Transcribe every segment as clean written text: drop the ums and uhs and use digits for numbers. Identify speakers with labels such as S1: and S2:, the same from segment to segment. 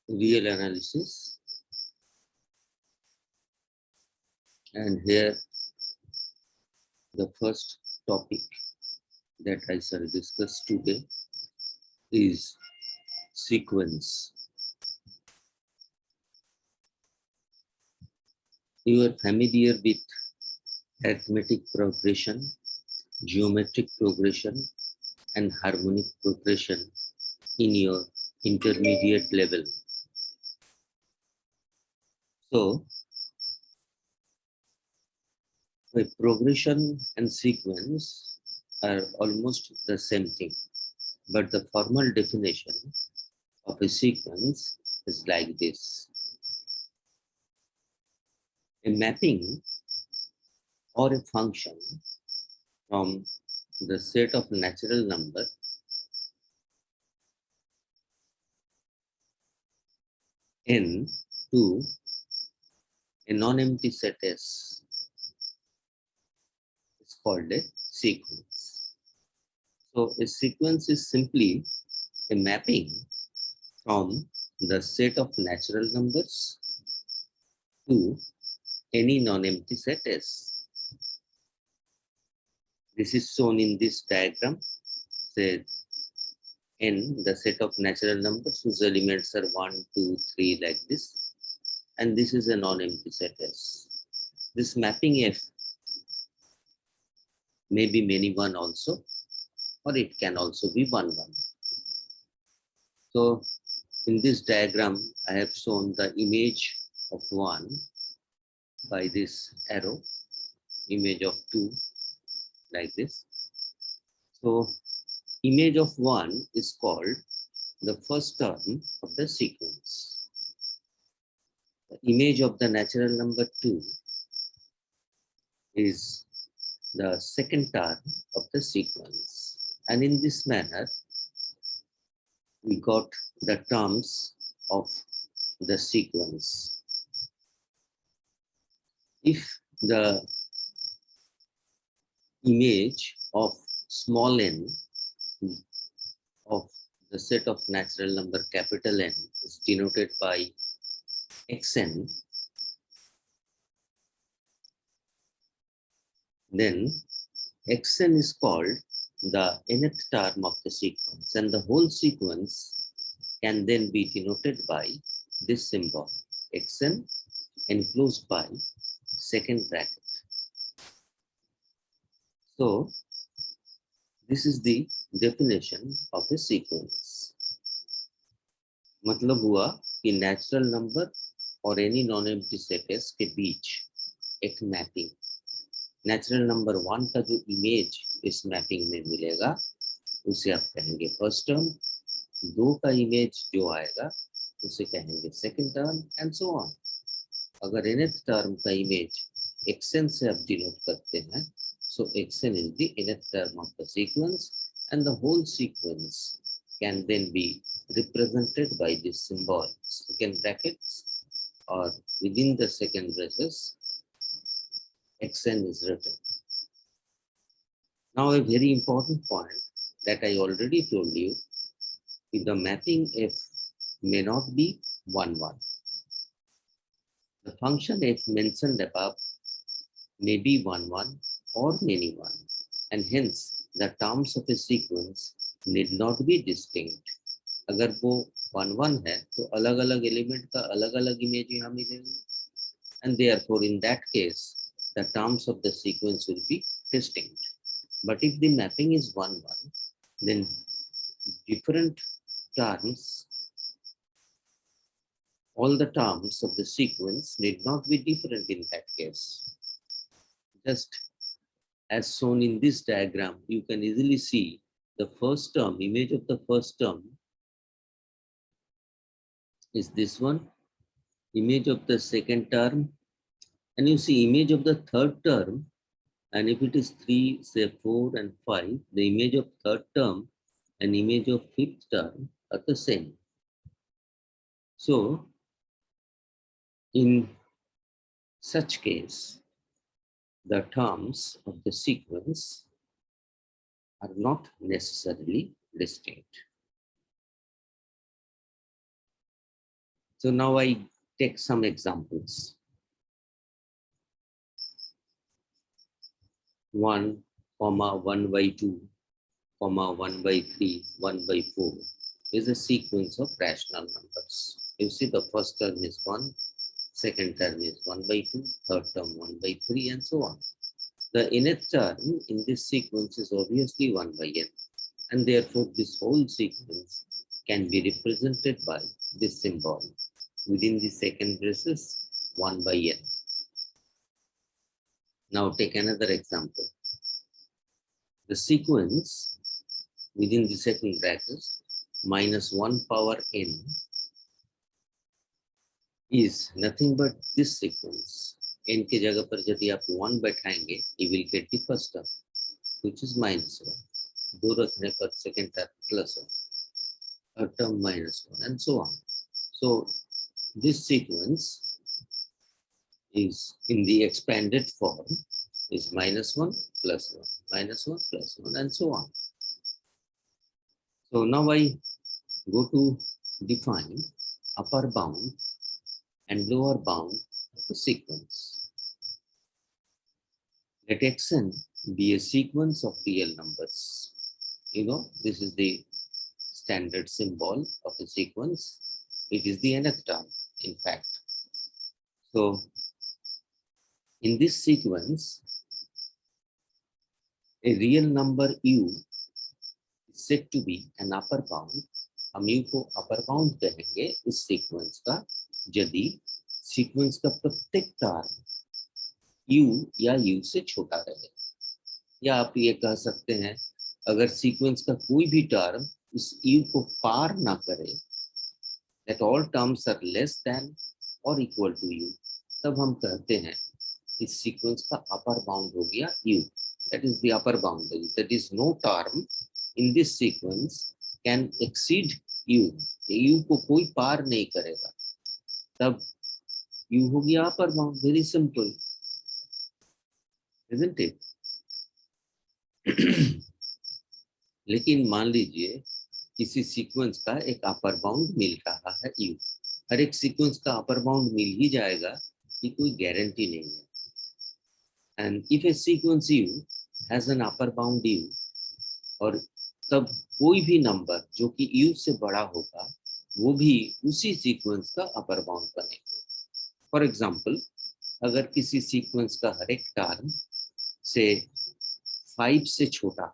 S1: real analysis, and here the first topic that I shall discuss today is sequence. You are familiar with arithmetic progression, geometric progression, and harmonic progression in your intermediate level. So, the progression and sequence are almost the same thing, but the formal definition of a sequence is like this. A mapping or a function from the set of natural number n to a non-empty set S is called a sequence. So a sequence is simply a mapping from the set of natural numbers to any non-empty set S. This is shown in this diagram. Say n, the set of natural numbers whose elements are 1, 2, 3 like this. And this is a non-empty set S. This mapping F may be many one also, or it can also be 1, 1. So in this diagram, I have shown the image of 1 by this arrow, image of 2 like this. So image of 1 is called the first term of the sequence. The image of the natural number 2 is the second term of the sequence. And in this manner, we got the terms of the sequence. If the image of small n of the set of natural number capital N is denoted by xn, then xn is called the nth term of the sequence, and the whole sequence can then be denoted by this symbol xn enclosed by second bracket. So this is the definition of a sequence. मतलब हुआ कि natural number और any non empty set S के बीच एक mapping, natural number 1 का जो image इस mapping में मिलेगा उसे आप कहेंगे फर्स्ट टर्म, 2 का इमेज जो आएगा उसे कहेंगे second term, and so on. अगर nth टर्म का इमेज xn से आप डिनोट करते हैं, so xn is the nth term of the sequence, and the whole sequence can then be represented by this symbol, second brackets, or within the second braces, xn is written. Now a very important point that I already told you, if the mapping f may not be 1, 1. The function f mentioned above may be 1, 1 or many 1, and hence the terms of a sequence need not be distinct. अगर वो 1, 1 है तो अलग अलग element का अलग अलग image यहाँ मिलेगा, and therefore in that case the terms of the sequence will be distinct. But if the mapping is 1, 1, then different terms, all the terms of the sequence need not be different in that case. Just as shown in this diagram, you can easily see the first term, image of the first term is this one, image of the second term, and you see image of the third term, and if it is 3, say 4 and 5, the image of third term and image of fifth term are the same. So in such case, the terms of the sequence are not necessarily distinct. So now I take some examples. 1, 1 by 2, 1 by 3, 1 by 4 is a sequence of rational numbers. You see the first term is 1, second term is 1 by 2, third term 1 by 3 and so on. The nth term in this sequence is obviously 1 by n, and therefore this whole sequence can be represented by this symbol within the second braces 1 by n. Now take another example. The sequence within the second bracket minus 1 power n is nothing but this sequence. n के जगह पर यदि आप 1 बैठाएंगे, you will get the first term, which is minus 1. 2 रखने पर second term plus 1, third term minus 1, and so on. So this sequence is in the expanded form is minus 1 plus 1, minus 1 plus 1, and so on. So now I go to define upper bound and lower bound of the sequence. Let xn be a sequence of real numbers. You know, this is the standard symbol of the sequence. It is the nth term, in fact. So in this sequence, a real number u is said to be an upper bound. हम u को upper bound कहेंगे इस sequence का, यदि sequence का प्रत्येक term u या u से छोटा रहे, या आप ये कह सकते हैं अगर sequence का कोई भी टर्म इस u को पार ना करे, that all terms are less than or equal to u, तब हम कहते हैं इस sequence का upper bound हो गया u. That is the upper boundary. That is, no term in this sequence can exceed u. u को कोई पार नहीं करेगा, तब u हो गया upper bound. Very simple, isn't it? लेकिन मान लीजिए किसी सीक्वेंस का एक अपर बाउंड मिल रहा है u. हर एक सीक्वेंस का अपर बाउंड मिल ही जाएगा, ये कोई गारंटी नहीं है. And if a sequence u has an upper bound u, और तब कोई भी नंबर जो कि u से बड़ा होगा वो भी उसी सीक्वेंस का अपर बाउंड बनेगा. फॉर एग्जाम्पल, अगर किसी सीक्वेंस का हर एक टर्म से 5 से छोटा,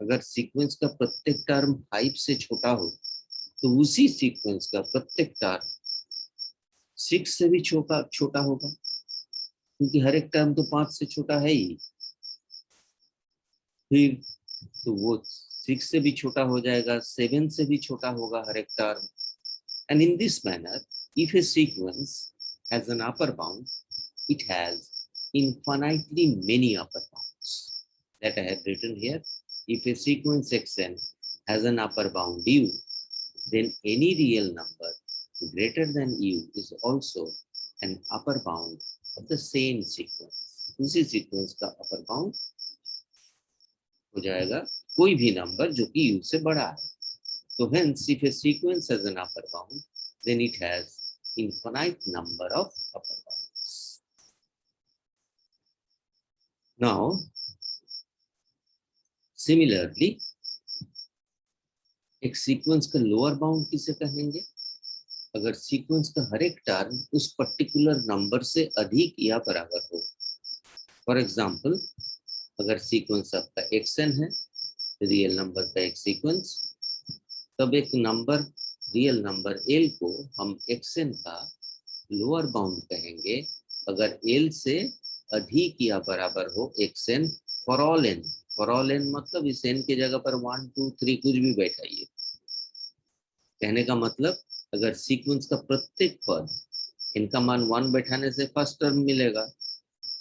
S1: अगर सीक्वेंस का प्रत्येक टर्म 5 से छोटा हो, तो उसी सीक्वेंस का प्रत्येक टर्म 6 से भी छोटा होगा, क्योंकि हर एक टर्म तो 5 से छोटा है ही. फिर तो वो 6 से भी छोटा हो जाएगा, 7 से भी छोटा होगा हर एक term. And in this manner, if a sequence has an upper bound, it has infinitely many upper bounds that I have written here. If a sequence xn has an upper bound u, then any real number greater than u is also an upper bound of the same sequence. उसी sequence का upper bound हो जाएगा कोई भी number जो कि u से बड़ा है. So hence, if a sequence has an upper bound, then it has infinite number of upper bounds. Now, similarly, एक सीक्वेंस का लोअर बाउंड किसे कहेंगे? अगर सीक्वेंस का हर एक टर्म उस पर्टिकुलर नंबर से अधिक या बराबर हो. फॉर एग्जाम्पल, अगर सीक्वेंस आपका xn है, रियल नंबर का एक सीक्वेंस, तब एक नंबर, रियल नंबर l को हम xn का लोअर बाउंड कहेंगे अगर l से अधिक या बराबर हो xn for all n. For all n मतलब इस n के जगह पर 1, 2, 3 कुछ भी बैठाइए. कहने का मतलब, अगर सीक्वेंस का प्रत्येक पद इनका मान 1 बैठाने से फर्स्ट टर्म मिलेगा,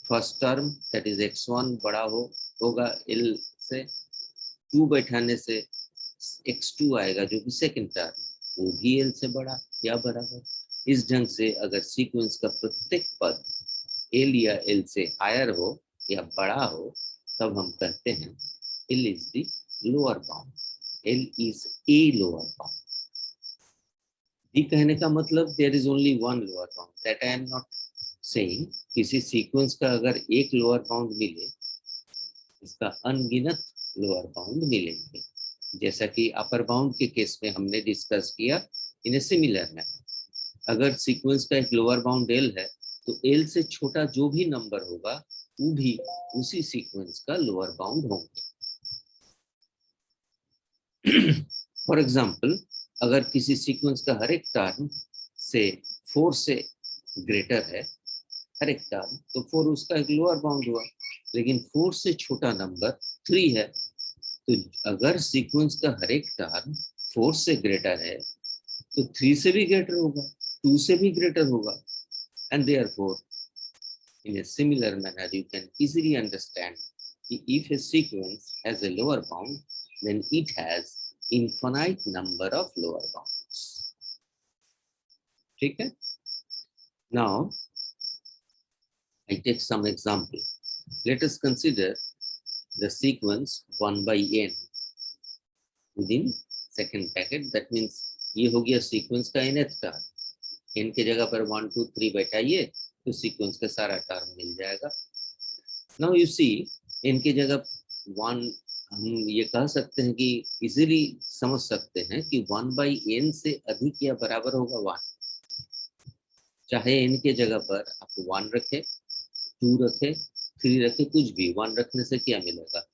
S1: first term that is x1 बड़ा होगा l से, 2 बैठाने से x2 आएगा जो कि सेकंड टर्म, वो भी l से बड़ा या बराबर. इस ढंग से अगर सीक्वेंस का प्रत्येक पद l या l से हायर हो या बड़ा हो, तब हम कहते हैं l is the lower bound. l is a lower bound. ये कहने का मतलब there is only one lower bound, that I am not saying. किसी सीक्वेंस का अगर एक लोअर बाउंड मिले, इसका अनगिनत लोअर बाउंड मिलेंगे, जैसा कि अपर बाउंड के केस में हमने डिस्कस किया इन ए सिमिलर मैनर। अगर सीक्वेंस का एक लोअर बाउंड एल है, तो एल से छोटा जो भी नंबर होगा वो भी उसी सीक्वेंस का लोअर बाउंड होंगे। फॉर एग्जाम्पल, अगर किसी सीक्वेंस का हर एक टर्म से 4 से ग्रेटर है, हर एक टर्म, तो 4 उसका एक लोअर बाउंड हुआ। लेकिन 4 से छोटा नंबर 3 है, तो अगर सीक्वेंस का हर एक टर्म 4 से ग्रेटर है, तो 3 से भी ग्रेटर होगा, 2 से भी ग्रेटर होगा, and therefore in a similar manner you can easily understand if a sequence has a lower bound, then it has infinite number of lower bounds. ठीक है? Now I take some example. Let us consider the sequence 1 by n within second packet. That means ये हो गया sequence का nth term. n के जगह पर 1 2 3 बैठाइए तो सीक्वेंस का सारा टर्म मिल जाएगा। नाउ यू सी, n की जगह 1, हम ये कह सकते हैं कि इजीली समझ सकते हैं कि 1 by n से अधिक या बराबर होगा 1। चाहे n के जगह पर आप 1 रखे, 2 रखे, 3 रखे, कुछ भी 1 रखने से क्या मिलेगा?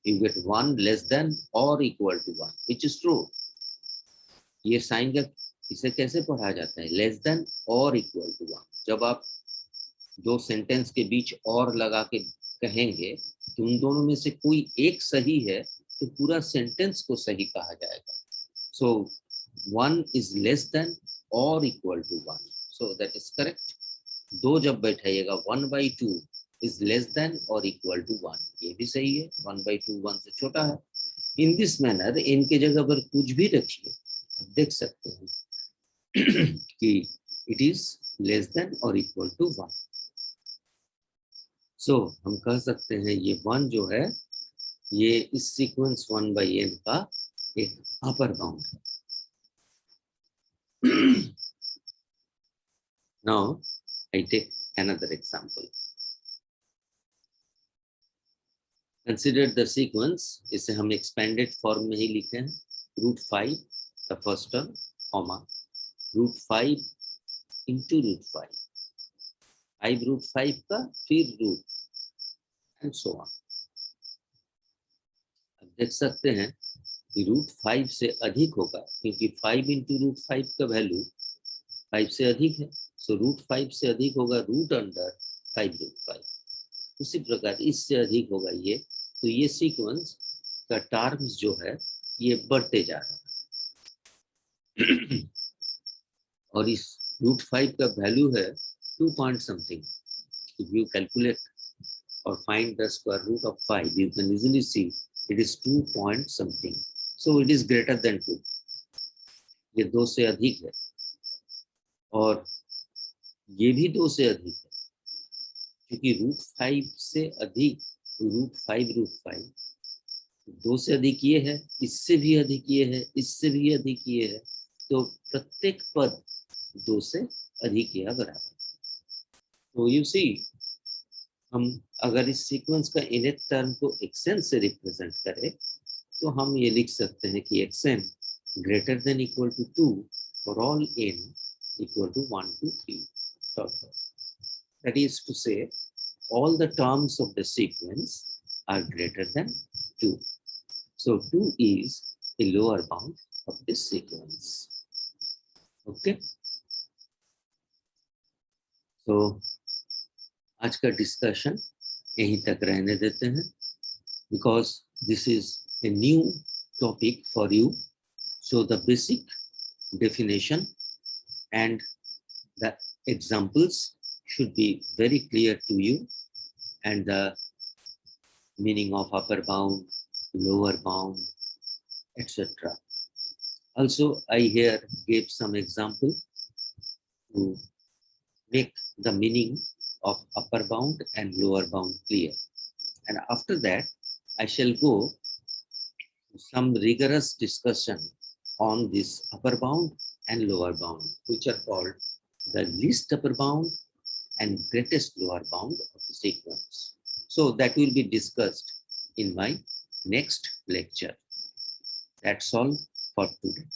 S1: यू गेट 1 लेस देन और equal to 1, which is true. ये साइन का इसे कैसे पढ़ा जाता है? लेस देन और इक्वल टू 1। जब आप दो सेंटेंस के बीच और लगा के कहेंगे तो उन दोनों में से कोई एक सही है तो पूरा सेंटेंस को सही कहा जाएगा। सो 1 इज लेस देन और equal to 1, so that is correct. दो जब बैठाइएगा 1 by 2 इज लेस देन और इक्वल टू 1, ये भी सही है। 1 by 2 1 से छोटा है। इन दिस मैनर n के जगह पर कुछ भी रखिए, आप देख सकते हैं कि इट इज लेस देन और इक्वल टू 1। सो हम कह सकते हैं ये 1 जो है ये इस सीक्वेंस 1 by n का एक अपर बाउंड है। Now I take another example. Consider the sequence, इसे हम expanded form में ही लिखे हैं। √5 the first term, comma √5 into √5, 5 √5 का फिर रूट एंड सो ऑन। अब देख सकते हैं कि √5 से अधिक होगा, क्योंकि 5 into √5 का वैल्यू 5 से अधिक है। सो √5 से अधिक होगा रूट अंडर 5 √5। उसी प्रकार इससे अधिक होगा ये, तो ये सीक्वेंस का टर्म्स जो है ये बढ़ते जा रहा है। और इस √5 का वैल्यू है 2 point something। If you calculate or find the square root of 5, you can easily see it is 2 point something. So it is greater than 2. ये 2 से अधिक है और ये भी 2 से अधिक है, क्योंकि √5 से अधिक √5 2 से अधिक ये है, इससे भी अधिक ये है, इससे भी अधिक ये है, तो प्रत्येक पद 2 से अधिक या बराबर। तो यू सी, हम अगर इस सीक्वेंस का nth टर्म को xn से रिप्रेजेंट करें तो हम ये लिख सकते हैं कि xn greater than equal to 2 for all n equal to 1 2 3। That is to say, all the terms of the sequence are greater than 2. So 2 is a lower bound of this sequence. Okay. So आज का discussion यहीं तक रहने देते हैं, because this is a new topic for you. So the basic definition and the examples should be very clear to you, and the meaning of upper bound, lower bound, etc. Also, I here gave some example to make the meaning of upper bound and lower bound clear. And after that, I shall go to some rigorous discussion on this upper bound and lower bound, which are called the least upper bound and greatest lower bound of the sequence. So that will be discussed in my next lecture. That's all for today.